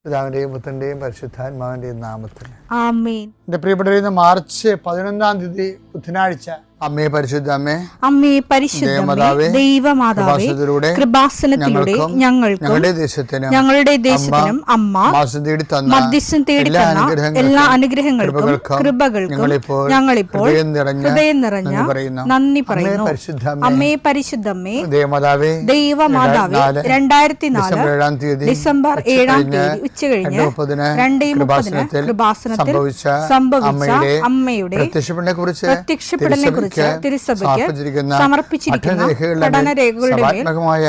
പിതാവിന്റെയും പുത്രന്റെയും പരിശുദ്ധാത്മാവിന്റെയും നാമത്തിൽ ആമേൻ. എന്റെ പ്രിയപ്പെട്ടവരെ, മാർച്ച് 11 ബുധനാഴ്ച, അമ്മേ പരിശുദ്ധ അമ്മേ, അമ്മേ പരിശുദ്ധമേ, ദൈവമാതാവേ, കൃപാസനത്തിലൂടെ ഞങ്ങളുടെ ദേശത്തിനും അമ്മ മധ്യസ്ഥം തേടി തന്ന എല്ലാ അനുഗ്രഹങ്ങൾക്കും കൃപകൾക്കും ഞങ്ങളിപ്പോൾ ഹൃദയം നിറഞ്ഞ നന്ദി പറയുന്നു. അമ്മേ പരിശുദ്ധമേ, ദൈവമാതാവേ, 2004 ഡിസംബർ 7 ഉച്ചകഴിഞ്ഞ് 2:30 കൃപാസനത്തിൽ സംഭവിച്ച അമ്മയുടെ പ്രത്യക്ഷപ്പെടലിനെ കുറിച്ച് തിരുസഭയ്ക്ക് സമർപ്പിച്ചിരിക്കുന്ന പഠനരേഖകളുടെ മേൽ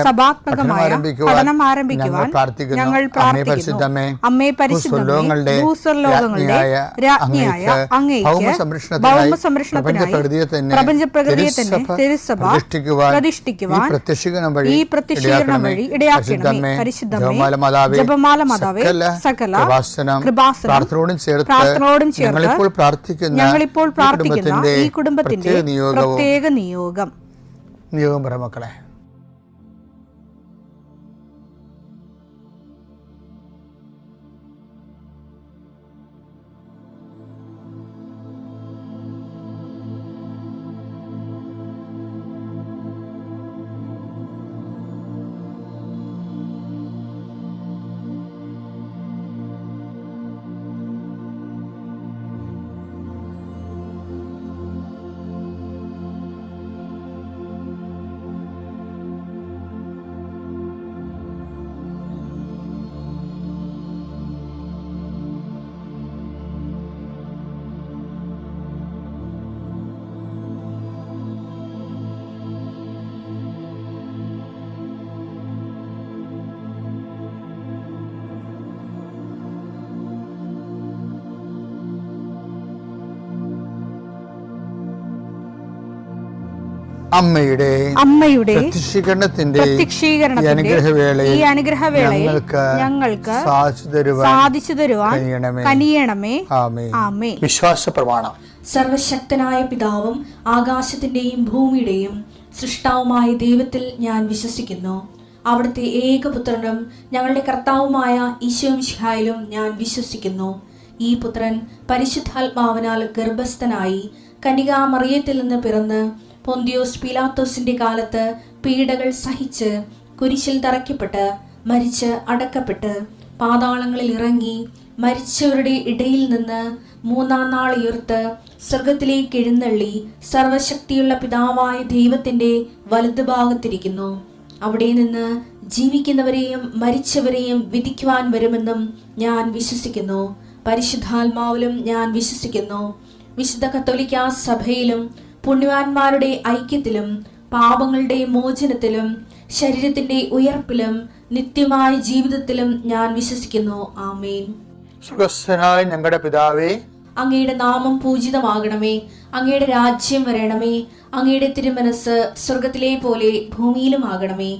സഭാത്മകമായ പഠനം ആരംഭിക്കുവാൻ ഞങ്ങൾ പ്രാർത്ഥിക്കുന്നു. അമ്മേ പരിശുദ്ധമേ, ഭൂസ്വർലോകങ്ങളുടെ രാജ്ഞിയായ അങ്ങേയ്ക്ക് ഭൗമസംരക്ഷണത്തിനായി പ്രപഞ്ചപ്രകൃതിയെ തന്നെ തിരുസഭ പ്രതിഷ്ഠിക്കുവാൻ ഈ പ്രത്യക്ഷീകരണം വഴി ഇടയാക്കണമേ. പരിശുദ്ധമേ, ജപമാല മാതാവേ, സകല കൃപാസനം പ്രാർത്ഥനയോടും ചേർത്ത് ഞങ്ങളിപ്പോൾ പ്രാർത്ഥിക്കുന്ന ഈ കുടുംബത്തിന്റെ പ്രത്യേക നിയോഗം പറ മക്കളെ. അമ്മയുടെ പ്രത്യക്ഷീകരണത്തിന്റെ ഈ അനുഗ്രഹവേളയിൽ ഞങ്ങൾക്ക് സാധിച്ചു തരുവാൻ കനിയണമേ. ആമേൻ. വിശ്വാസ പ്രമാണം. സർവശക്തനായ പിതാവും ആകാശത്തിന്റെയും ഭൂമിയുടെയും സൃഷ്ടാവുമായ ദൈവത്തിൽ ഞാൻ വിശ്വസിക്കുന്നു. അവിടുത്തെ ഏകപുത്രനും ഞങ്ങളുടെ കർത്താവുമായ ഈശോമിശിഹായിലും ഞാൻ വിശ്വസിക്കുന്നു. ഈ പുത്രൻ പരിശുദ്ധാത്മാവിനാൽ ഗർഭസ്ഥനായി കന്യകാമറിയത്തിൽ നിന്ന് പിറന്ന് പൊന്തിയോസ് പീലാത്തോസിന്റെ കാലത്ത് പീഡകൾ സഹിച്ച് കുരിശിൽ തറയ്ക്കപ്പെട്ട് മരിച്ച് അടക്കപ്പെട്ട് പാതാളങ്ങളിൽ ഇറങ്ങി മരിച്ചവരുടെ ഇടയിൽ നിന്ന് 3-ാം നാൾ ഉയർത്ത് സ്വർഗത്തിലേക്ക് എഴുന്നള്ളി സർവശക്തിയുള്ള പിതാവായ ദൈവത്തിന്റെ വലതുഭാഗത്തിരിക്കുന്നു. അവിടെ നിന്ന് ജീവിക്കുന്നവരെയും മരിച്ചവരെയും വിധിക്കുവാൻ വരുമെന്നും ഞാൻ വിശ്വസിക്കുന്നു. പരിശുദ്ധാത്മാവിലും ഞാൻ വിശ്വസിക്കുന്നു. വിശുദ്ധ കത്തോലിക്കാ സഭയിലും പുണ്യവാന്മാരുടെ ഐക്യത്തിലും പാപങ്ങളുടെ മോചനത്തിലും ശരീരത്തിന്റെ ഉയർപ്പിലും നിത്യമായ ജീവിതത്തിലും ഞാൻ വിശ്വസിക്കുന്നു. ആമേൻ. സ്വർഗ്ഗസ്ഥനായ ഞങ്ങളുടെ പിതാവേ, അങ്ങയുടെ നാമം പൂജിതമാകണമേ. അങ്ങയുടെ രാജ്യം വരണമേ. അങ്ങയുടെ തിരുമനസ് സ്വർഗത്തിലെ പോലെ ഭൂമിയിലും ആകണമേ.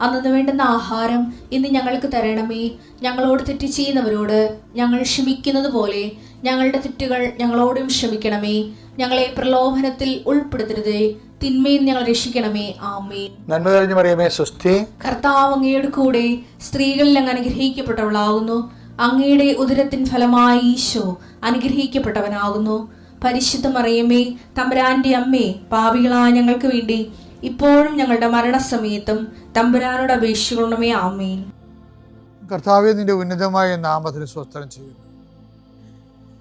അന്നു വേണ്ടുന്ന ആഹാരം ഇന്ന് ഞങ്ങൾക്ക് തരണമേ. ഞങ്ങളോട് തെറ്റ് ചെയ്യുന്നവരോട് ഞങ്ങൾ ക്ഷമിക്കുന്നത് പോലെ ഞങ്ങളുടെ തെറ്റുകൾ ഞങ്ങളോടും ക്ഷമിക്കണമേ. ഞങ്ങളെ പ്രലോഭനത്തിൽ ഉൾപ്പെടുത്തരുതേ, തിന്മയിൽ ഞങ്ങൾ രക്ഷിക്കണമേ. ആമേൻ. നന്മ നിറഞ്ഞ മറിയമേ, സ്വസ്തി. കർത്താവ് അങ്ങയുടെ കൂടെ സ്ത്രീകളിൽ അങ്ങ് അനുഗ്രഹിക്കപ്പെട്ടവളാകുന്നു. അങ്ങയുടെ ഉദരത്തിൻ ഫലമായി ഈശോ അനുഗ്രഹിക്കപ്പെട്ടവനാകുന്നു. പരിശുദ്ധ മറിയമേ, തമ്പുരാന്റെ അമ്മേ, പാപികളായ ഞങ്ങൾക്ക് വേണ്ടി ഇപ്പോഴും ഞങ്ങളുടെ മരണസമയത്തും തമ്പുരാനോട് അപേക്ഷിക്കണമേ. ആമേൻ. കർത്താവേ, നിന്റെ ഉന്നതമായ നാമത്തിന് സ്തോത്രം ചെയ്യുന്നു.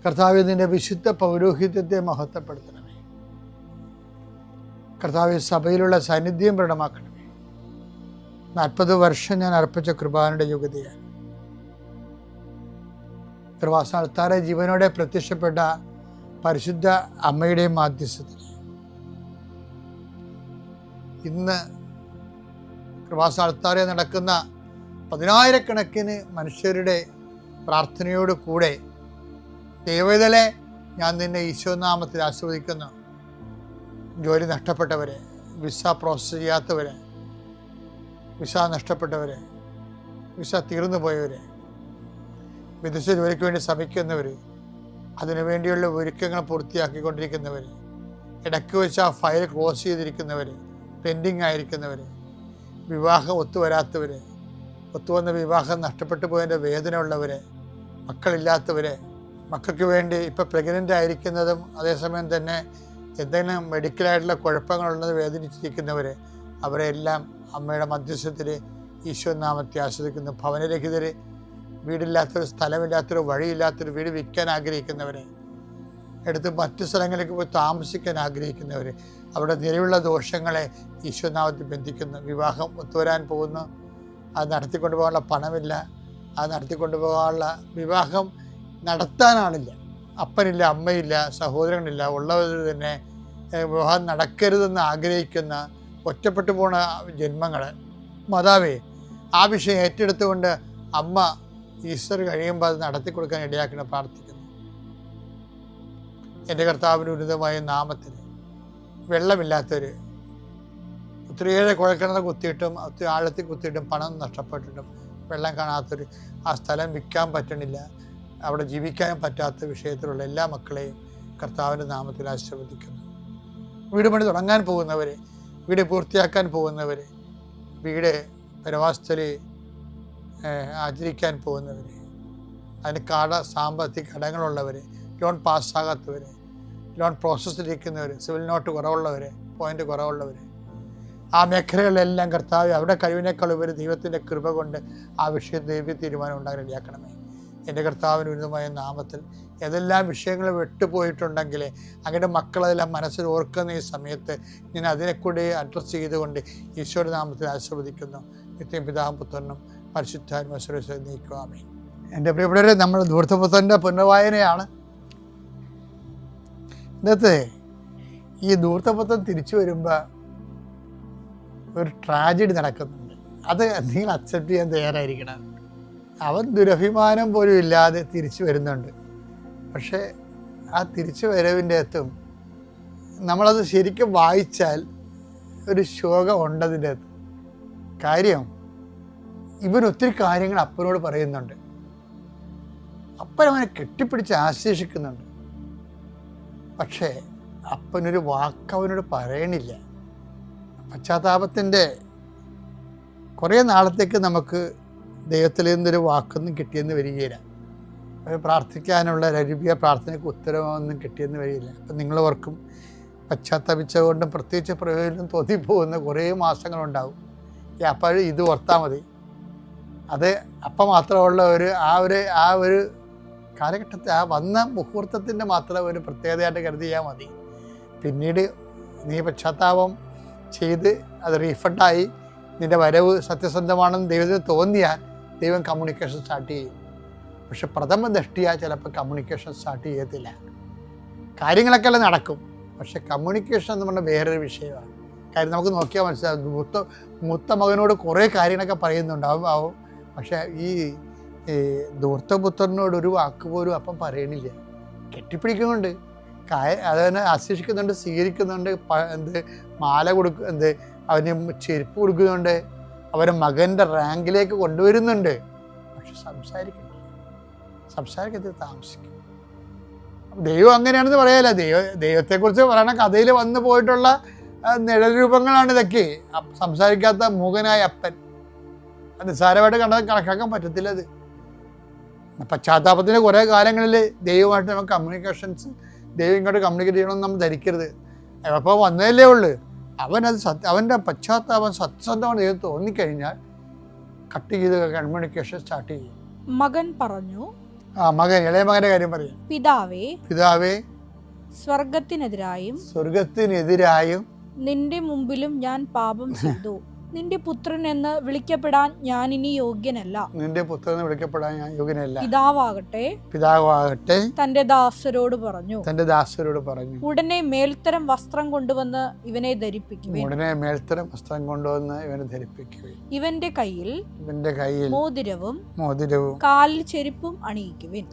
കർത്താവേ, നിന്റെ വിശുദ്ധ പൗരോഹിത്യത്തെ മഹത്വപ്പെടുത്തണമേ. കർത്താവേ, സഭയിലുള്ള സാന്നിധ്യം പ്രകടമാക്കണമേ. 40 വർഷം ഞാൻ അർപ്പിച്ച കൃപാനയുടെ യോഗ്യതയാണ്. കൃപാസ്ഥാനത്താറെ ജീവനോടെ പ്രത്യക്ഷപ്പെട്ട പരിശുദ്ധ അമ്മയുടെ മാധ്യസ്ഥത്തിൽ ഇന്ന് കൃപാസ്ഥാനത്താറെ നടക്കുന്ന 10,000-കണക്കിന് മനുഷ്യരുടെ പ്രാർത്ഥനയോട് കൂടെ ദൈവവേദലെ ഞാൻ നിന്നെ ഈശോനാമത്തിൽ ആസ്വദിക്കുന്നു. ജോലി നഷ്ടപ്പെട്ടവരെ, വിസ പ്രോസസ് ചെയ്യാത്തവരെ, വിസ നഷ്ടപ്പെട്ടവരെ, വിസ തീർന്നു പോയവരെ, വിദേശ ജോലിക്ക് വേണ്ടി ശ്രമിക്കുന്നവർ, അതിനുവേണ്ടിയുള്ള ഒരുക്കങ്ങൾ പൂർത്തിയാക്കിക്കൊണ്ടിരിക്കുന്നവർ, ഇടയ്ക്ക് വെച്ച് ആ ഫയൽ ക്ലോസ് ചെയ്തിരിക്കുന്നവർ, പെൻഡിങ് ആയിരിക്കുന്നവർ, വിവാഹം ഒത്തുവരാത്തവർ, ഒത്തുവന്ന വിവാഹം നഷ്ടപ്പെട്ടു പോയതിൻ്റെ വേദന ഉള്ളവർ, മക്കളില്ലാത്തവരെ, മക്കൾക്ക് വേണ്ടി ഇപ്പോൾ പ്രഗ്നൻ്റ് ആയിരിക്കുന്നതും അതേസമയം തന്നെ എന്തെങ്കിലും മെഡിക്കലായിട്ടുള്ള കുഴപ്പങ്ങളുള്ളത് വേദനിച്ചിരിക്കുന്നവർ, അവരെല്ലാം അമ്മയുടെ മധ്യസ്ഥത്തിൽ ഈശോ നാമത്തെ ആസ്വദിക്കുന്നു. ഭവനരഹിതർ, വീടില്ലാത്തൊരു, സ്ഥലമില്ലാത്തൊരു, വഴിയില്ലാത്തൊരു വീട് വിൽക്കാൻ ആഗ്രഹിക്കുന്നവരെ, എടുത്ത് മറ്റു സ്ഥലങ്ങളിലേക്ക് പോയി താമസിക്കാൻ ആഗ്രഹിക്കുന്നവർ, അവിടെ നിലവിലുള്ള ദോഷങ്ങളെ ഈശോനാമത്തിൽ ബന്ധിക്കുന്നു. വിവാഹം ഒത്തുവരാൻ പോകുന്നു, അത് നടത്തിക്കൊണ്ടു പോകാനുള്ള പണമില്ല, അത് നടത്തിക്കൊണ്ടു പോകാനുള്ള, വിവാഹം നടത്താനാണില്ല, അപ്പനില്ല, അമ്മയില്ല, സഹോദരങ്ങളില്ല, ഉള്ളവർ തന്നെ വിവാഹം നടക്കരുതെന്ന് ആഗ്രഹിക്കുന്ന ഒറ്റപ്പെട്ടു പോണ ജന്മങ്ങൾ, മാതാവേ ആ വിഷയം ഏറ്റെടുത്തുകൊണ്ട് അമ്മ ഈസ്റ്റർ കഴിയുമ്പോൾ അത് നടത്തി കൊടുക്കാൻ ഇടയാക്കണം പ്രാർത്ഥിക്കുന്നു. എൻ്റെ കർത്താവിന് ഉന്നതമായ നാമത്തിൽ വെള്ളമില്ലാത്തവർ, ഒത്തിരിയേറെ കുഴൽക്കിണർ കുത്തിയിട്ടും ഒത്തിരി ആഴത്തിൽ കുത്തിയിട്ടും പണം നഷ്ടപ്പെട്ടിട്ടും വെള്ളം കാണാത്തൊരു, ആ സ്ഥലം വിൽക്കാൻ പറ്റണില്ല, അവിടെ ജീവിക്കാൻ പറ്റാത്ത വിഷയത്തിലുള്ള എല്ലാ മക്കളെയും കർത്താവിൻ്റെ നാമത്തിൽ ആശീർവദിക്കുന്നു. വീട് പണി തുടങ്ങാൻ പോകുന്നവർ, വീട് പൂർത്തിയാക്കാൻ പോകുന്നവർ, വീട് പരവാസ്ഥൽ ആചരിക്കാൻ പോകുന്നവർ, അതിന് സാമ്പത്തിക കടങ്ങളുള്ളവർ, ലോൺ പാസ്സാകാത്തവർ, ലോൺ പ്രോസസ്സിലിരിക്കുന്നവർ, സിവിൽ നോട്ട് കുറവുള്ളവർ, പോയിൻ്റ് കുറവുള്ളവർ, ആ മേഖലകളിലെല്ലാം കർത്താവ് അവരുടെ കഴിവിനേക്കാൾ ഉപരി ദൈവത്തിൻ്റെ കൃപ കൊണ്ട് ആ വിഷയം ദൈവ തീരുമാനം ഉണ്ടാകാൻ ഇടയാക്കണമേ. എൻ്റെ കർത്താവിന് ഉന്നതമായ നാമത്തിൽ ഏതെല്ലാം വിഷയങ്ങൾ വിട്ടുപോയിട്ടുണ്ടെങ്കിൽ അങ്ങയുടെ മക്കളതെല്ലാം മനസ്സിൽ ഓർക്കുന്ന ഈ സമയത്ത് ഞാൻ അതിനെക്കൂടി അഡ്രസ്സ് ചെയ്തുകൊണ്ട് ഈശോയുടെ നാമത്തിൽ ആശീർവദിക്കുന്നു. നിത്യം പിതാവും പുത്രനും പരിശുദ്ധാത്മാവിനെ നീക്കുവാമേ. എൻ്റെ പ്രിയപ്പെട്ടവരെ, നമ്മൾ ധൂർത്തപുത്രൻ്റെ പുനർവായനയാണ്. ഇന്നത്തെ ഈ ധൂർത്തപുത്രൻ തിരിച്ചു വരുമ്പോൾ ഒരു ട്രാജഡി നടക്കുന്നുണ്ട്. അത് നിങ്ങൾ അക്സെപ്റ്റ് ചെയ്യാൻ തയ്യാറായിരിക്കണം. അവൻ ദുരഭിമാനം പോലും ഇല്ലാതെ തിരിച്ചു വരുന്നുണ്ട്. പക്ഷേ ആ തിരിച്ചു വരവിൻ്റെ അകത്തും നമ്മളത് ശരിക്കും വായിച്ചാൽ ഒരു ശോകം ഉണ്ടതിൻ്റെ അകത്ത്. കാര്യം, ഇവൻ ഒത്തിരി കാര്യങ്ങൾ അപ്പനോട് പറയുന്നുണ്ട്. അപ്പൻ അവനെ കെട്ടിപ്പിടിച്ച് ആശ്ലേഷിക്കുന്നുണ്ട്. പക്ഷേ അപ്പനൊരു വാക്ക് അവനോട് പറയണില്ല. പശ്ചാത്താപത്തിൻ്റെ കുറേ നാളത്തേക്ക് നമുക്ക് ദൈവത്തിൽ നിന്നൊരു വാക്കൊന്നും കിട്ടിയെന്ന് വരികയില്ല. പ്രാർത്ഥിക്കാനുള്ള രരുപിയ പ്രാർത്ഥനയ്ക്ക് ഉത്തരവൊന്നും കിട്ടിയെന്ന് വരികയില്ല. അപ്പം നിങ്ങൾ ഓർക്കും, പശ്ചാത്തപിച്ചുകൊണ്ടും പ്രത്യേകിച്ച് പ്രയോജനം തോന്നിപ്പോകുന്ന കുറേ മാസങ്ങളുണ്ടാവും. അപ്പോൾ ഇത് ഓർത്താൽ മതി. അത് അപ്പം മാത്രമുള്ള ആ ഒരു കാലഘട്ടത്തെ, ആ വന്ന മുഹൂർത്തത്തിൻ്റെ മാത്രം ഒരു പ്രത്യേകതയായിട്ട് കരുതിയാൽ മതി. പിന്നീട് നീ പശ്ചാത്താപം ചെയ്ത് അത് റീഫണ്ടായി നിൻ്റെ വരവ് സത്യസന്ധമാണെന്ന് ദൈവത്തിന് തോന്നിയാൽ ദൈവം കമ്മ്യൂണിക്കേഷൻ സ്റ്റാർട്ട് ചെയ്യും. പക്ഷെ പ്രഥമ ദൃഷ്ടിയാൽ ചിലപ്പോൾ കമ്മ്യൂണിക്കേഷൻ സ്റ്റാർട്ട് ചെയ്യത്തില്ല. കാര്യങ്ങളൊക്കെ എല്ലാം നടക്കും, പക്ഷെ കമ്മ്യൂണിക്കേഷൻ എന്ന് പറഞ്ഞാൽ വേറൊരു വിഷയമാണ്. കാര്യം നമുക്ക് നോക്കിയാൽ മനസ്സിലാവും. മൂത്ത മകനോട് കുറേ കാര്യങ്ങളൊക്കെ പറയുന്നുണ്ടാവും, പക്ഷേ ഈ ധൂർത്തപുത്രനോട് ഒരു വാക്ക് പോലും അപ്പം പറയണില്ല. കെട്ടിപ്പിടിക്കുന്നുണ്ട്, അതിനെ ആശ്ലേഷിക്കുന്നുണ്ട്, സ്വീകരിക്കുന്നുണ്ട്, മാല അവന് ചെരുപ്പ് കൊടുക്കുന്നുണ്ട്, അവരെ മകൻ്റെ റാങ്കിലേക്ക് കൊണ്ടുവരുന്നുണ്ട്. പക്ഷെ സംസാരിക്കത്തിൽ താമസിക്കും. ദൈവം അങ്ങനെയാണെന്ന് പറയാല്ല. ദൈവത്തെക്കുറിച്ച് പറയണ കഥയിൽ വന്നു പോയിട്ടുള്ള നിഴൽ രൂപങ്ങളാണ് ഇതൊക്കെ. സംസാരിക്കാത്ത മൂകനായ അപ്പൻ, അത് നിസ്സാരമായിട്ട് കണക്കാക്കാൻ പറ്റത്തില്ല. അത് പശ്ചാത്താപത്തിൻ്റെ കുറേ കാലങ്ങളിൽ ദൈവമായിട്ട് നമുക്ക് കമ്മ്യൂണിക്കേഷൻസ്, ദൈവം ഇങ്ങോട്ട് കമ്മ്യൂണിക്കേറ്റ് ചെയ്യണമെന്ന് നമ്മൾ ധരിക്കരുത്. അപ്പോൾ വന്നതല്ലേ ഉള്ളൂ. അവൻ്റെ പശ്ചാത്താപം സത്യസന്ധമാണ് ദൈവം തോന്നിക്കഴിഞ്ഞാൽ കട്ട് ചെയ്ത് കമ്മ്യൂണിക്കേഷൻ സ്റ്റാർട്ട് ചെയ്യും. മകൻ പറഞ്ഞു, മകൻ, ഇളയ മകൻ്റെ കാര്യം പറയും. പിതാവേ, സ്വർഗത്തിനെതിരായും നിന്റെ മുമ്പിലും ഞാൻ പാപം ചെയ്തു. നിന്റെ പുത്രൻ എന്ന് വിളിക്കപ്പെടാൻ ഞാൻ ഇനി യോഗ്യനല്ല. പിതാവാകട്ടെ തന്റെ ദാസരോട് പറഞ്ഞു, ഉടനെ മേൽത്തരം വസ്ത്രം കൊണ്ടുവന്ന് ഇവനെ ധരിപ്പിക്കുവിൻ. ഇവന്റെ കയ്യിൽ മോതിരവും കാലിൽ ചെരുപ്പും അണിയിക്കുവിൻ.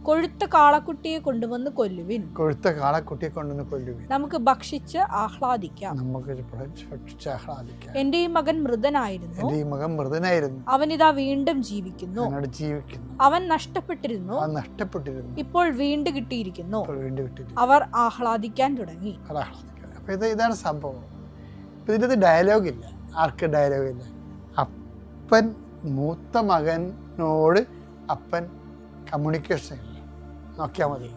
കൊഴുത്ത കാളക്കുട്ടിയെ കൊണ്ടുവന്ന് കൊല്ലുവിൻ. നമുക്ക് ഭക്ഷിച്ച് ആഹ്ലാദിക്കാം. എന്റെ ഈ മകൻ മൃതനായിരുന്നു, അവനിതാ വീണ്ടും ജീവിക്കുന്നു. അവൻ നഷ്ടപ്പെട്ടിരുന്നു, ഇപ്പോൾ വീണ്ടും കിട്ടിയിരിക്കുന്നു. അവർ ആഹ്ലാദിക്കാൻ തുടങ്ങി. ഇതാണ് സംഭവം. ഇതിനകത്ത് ഡയലോഗില്ല. ആർക്ക് ഡയലോഗില്ല? അപ്പൻ മൂത്ത മകനോട് അപ്പൻ കമ്മ്യൂണിക്കേഷൻ ഇല്ല. നോക്കിയാൽ മതി.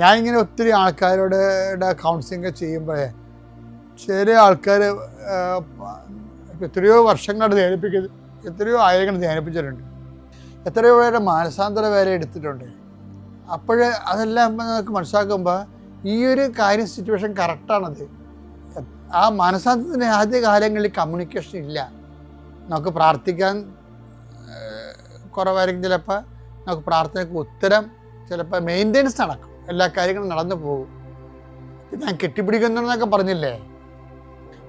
ഞാനിങ്ങനെ ഒത്തിരി ആൾക്കാരോട് കൗൺസിലിംഗ് ചെയ്യുമ്പോഴേ ചില ആൾക്കാർ എത്രയോ വർഷങ്ങളായിട്ട് ധ്യാനിപ്പിക്കുന്നത്, എത്രയോ ആയിരങ്ങൾ ധ്യാനിപ്പിച്ചിട്ടുണ്ട്, എത്രയോ പേരുടെ മാനസാന്തര വരെ എടുത്തിട്ടുണ്ട്. അപ്പോൾ അതെല്ലാം നമുക്ക് മനസ്സിലാക്കുമ്പോൾ ഈ ഒരു കാര്യം സിറ്റുവേഷൻ കറക്റ്റാണത്. ആ മാനസാന്തരത്തിൻ്റെ ആദ്യ കാലങ്ങളിൽ കമ്മ്യൂണിക്കേഷൻ ഇല്ല. നമുക്ക് പ്രാർത്ഥിക്കാൻ കുറവായിരിക്കും, ചിലപ്പോൾ നമുക്ക് പ്രാർത്ഥനയ്ക്ക് ഉത്തരം ചിലപ്പോൾ മെയിൻ്റെനൻസ് നടക്കും, എല്ലാ കാര്യങ്ങളും നടന്നു പോകും. ഞാൻ കെട്ടിപ്പിടിക്കുന്നുണ്ടെന്നൊക്കെ പറഞ്ഞില്ലേ,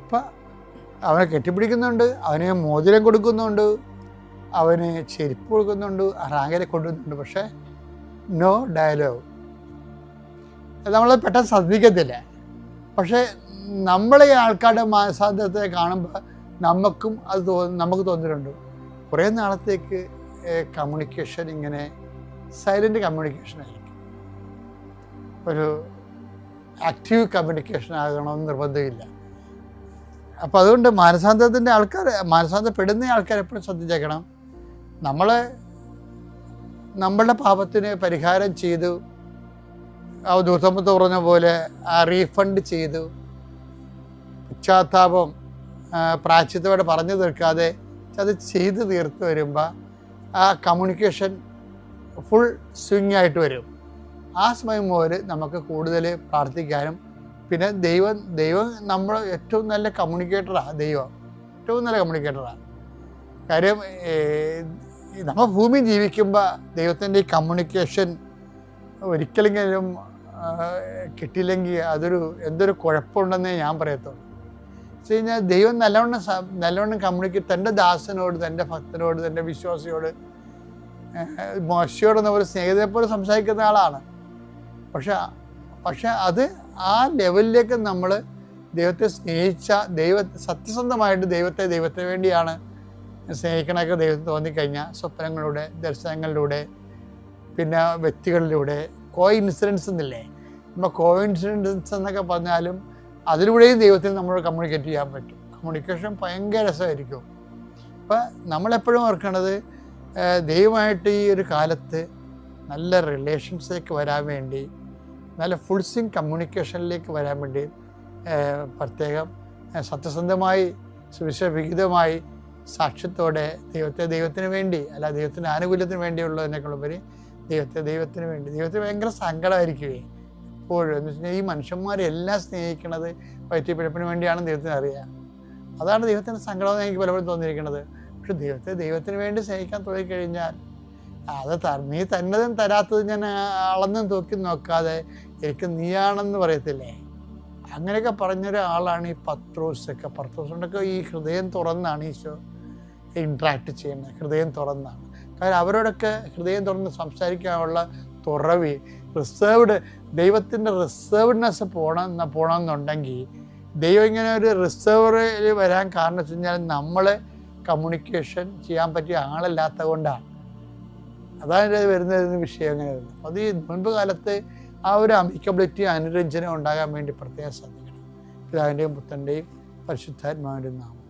അപ്പം അവനെ കെട്ടിപ്പിടിക്കുന്നുണ്ട്, അവന് മോതിരം കൊടുക്കുന്നുണ്ട്, അവന് ചെരുപ്പ് കൊടുക്കുന്നുണ്ട്, റാങ്കിനെ കൊണ്ടുവന്നുണ്ട്, പക്ഷേ നോ ഡയലോഗ്. നമ്മൾ പെട്ടെന്ന് ശ്രദ്ധിക്കത്തില്ല. പക്ഷേ നമ്മളെ ആൾക്കാരുടെ മാനസാന്തരത്തെ കാണുമ്പോൾ നമുക്കും അത് നമുക്ക് തോന്നിയിട്ടുണ്ട്. കുറേ നാളത്തേക്ക് കമ്മ്യൂണിക്കേഷൻ ഇങ്ങനെ സൈലൻ്റ് കമ്മ്യൂണിക്കേഷൻ ആയിരിക്കും, ഒരു ആക്റ്റീവ് കമ്മ്യൂണിക്കേഷൻ ആകണമെന്ന് നിർബന്ധമില്ല. അപ്പോൾ അതുകൊണ്ട് മാനസാന്തരത്തിൻ്റെ ആൾക്കാർ, മാനസാന്തരപ്പെടുന്ന ആൾക്കാർ എപ്പോഴും ശ്രദ്ധിച്ചേക്കണം. നമ്മളുടെ പാപത്തിന് പരിഹാരം ചെയ്തു, ആ ദൂതമ്പത്ത് പറഞ്ഞ പോലെ റീഫണ്ട് ചെയ്തു, പശ്ചാത്താപം പ്രായശ്ചിത്തത്തോടെ പറഞ്ഞു തീർക്കാതെ അത് ചെയ്ത് തീർത്ത് വരുമ്പോൾ ആ കമ്മ്യൂണിക്കേഷൻ ഫുൾ സ്വിങ് ആയിട്ട് വരും. ആ സമയം മുതൽ നമുക്ക് കൂടുതൽ പ്രാർത്ഥിക്കാനും, പിന്നെ ദൈവം നമ്മൾ ഏറ്റവും നല്ല കമ്മ്യൂണിക്കേറ്ററാണ്. ദൈവം ഏറ്റവും നല്ല കമ്മ്യൂണിക്കേറ്ററാണ്. കാര്യം നമ്മൾ ഭൂമി ജീവിക്കുമ്പോൾ ദൈവത്തിൻ്റെ ഈ കമ്മ്യൂണിക്കേഷൻ ഒരിക്കലെങ്കിലും കിട്ടിയില്ലെങ്കിൽ എന്തൊരു കുഴപ്പമുണ്ടെന്നേ ഞാൻ പറയത്തുള്ളൂ. വെച്ച് കഴിഞ്ഞാൽ ദൈവം നല്ലവണ്ണം കമ്മ്യൂണിക്കേറ്റ് തൻ്റെ ദാസനോട്, തൻ്റെ ഭക്തനോട്, തൻ്റെ വിശ്വാസിയോട്, മോശയോടൊന്നും ഒരു സ്നേഹിതനെ പോലെ സംസാരിക്കുന്ന ആളാണ്. പക്ഷെ അത് ആ ലെവലിലേക്ക് നമ്മൾ ദൈവത്തെ സ്നേഹിച്ച, സത്യസന്ധമായിട്ട് ദൈവത്തിന് വേണ്ടിയാണ് സ്നേഹിക്കണമൊക്കെ ദൈവത്തിന് തോന്നിക്കഴിഞ്ഞാൽ സ്വപ്നങ്ങളിലൂടെ, ദർശനങ്ങളിലൂടെ, പിന്നെ വ്യക്തികളിലൂടെ, കോയിൻസിഡൻസ് എന്നില്ലേ, നമ്മൾ കോയിൻസിഡൻസ് എന്നൊക്കെ പറഞ്ഞാലും അതിലൂടെയും ദൈവത്തിന് നമ്മൾ കമ്മ്യൂണിക്കേറ്റ് ചെയ്യാൻ പറ്റും. കമ്മ്യൂണിക്കേഷൻ ഭയങ്കര രസമായിരിക്കും. അപ്പം നമ്മളെപ്പോഴും ഓർക്കേണ്ടത് ദൈവമായിട്ട് ഈ ഒരു കാലത്ത് നല്ല റിലേഷൻസിലേക്ക് വരാൻ വേണ്ടി, നല്ല ഫുൾ സ്വിങ് കമ്മ്യൂണിക്കേഷനിലേക്ക് വരാൻ വേണ്ടി പ്രത്യേകം സത്യസന്ധമായി, സുവിശേഷവിഹിതമായി, സാക്ഷ്യത്തോടെ ദൈവത്തിന് വേണ്ടി, അല്ല ദൈവത്തിൻ്റെ ആനുകൂല്യത്തിന് വേണ്ടിയുള്ളതിനേക്കാളുപരി ദൈവത്തിന് വേണ്ടി. ദൈവത്തിന് ഭയങ്കര സങ്കടമായിരിക്കുമേ എപ്പോഴും. എന്ന് വെച്ചാൽ ഈ മനുഷ്യന്മാരെല്ലാം സ്നേഹിക്കുന്നത് വയറ്റിപ്പിഴപ്പിന് വേണ്ടിയാണെന്ന് ദൈവത്തിന് അറിയാം. അതാണ് ദൈവത്തിൻ്റെ സങ്കടമെന്ന് എനിക്ക് പലപ്പോഴും തോന്നിയിരിക്കുന്നത്. പക്ഷെ ദൈവത്തിന് വേണ്ടി സ്നേഹിക്കാൻ തുടങ്ങിക്കഴിഞ്ഞാൽ നീ തന്നതും തരാത്തതും ഞാൻ അളന്നും തൂക്കി നോക്കാതെ എനിക്ക് നീയാണെന്ന് പറയത്തില്ലേ, അങ്ങനെയൊക്കെ പറഞ്ഞൊരാളാണ് ഈ പത്രോസൊക്കെ ഈ ഹൃദയം തുറന്നാണ് ഈശോ ഇൻട്രാക്ട് ചെയ്യുന്നത്. ഹൃദയം തുറന്നാണ്. കാരണം അവരോടൊക്കെ ഹൃദയം തുറന്ന് സംസാരിക്കാനുള്ള തുറവി, ദൈവത്തിൻ്റെ റിസർവ്ഡ്നെസ് പോകണമെന്നുണ്ടെങ്കിൽ ദൈവം ഇങ്ങനെ ഒരു റിസർവിൽ വരാൻ കാരണം വെച്ച് കഴിഞ്ഞാൽ നമ്മൾ കമ്മ്യൂണിക്കേഷൻ ചെയ്യാൻ പറ്റിയ ആളല്ലാത്തത് കൊണ്ടാണ്. അതാണ് വരുന്ന വിഷയം അങ്ങനെ വരുന്നത്. അത് ഈ മുൻപ് കാലത്ത് ആ ഒരു അമിക്കബിലിറ്റി, അനുരഞ്ജനം ഉണ്ടാകാൻ വേണ്ടി പ്രത്യേകം ശ്രദ്ധിക്കണം. പിതാവിൻ്റെയും പുത്രൻ്റെയും പരിശുദ്ധാത്മാവിൻ്റെയും നാമം.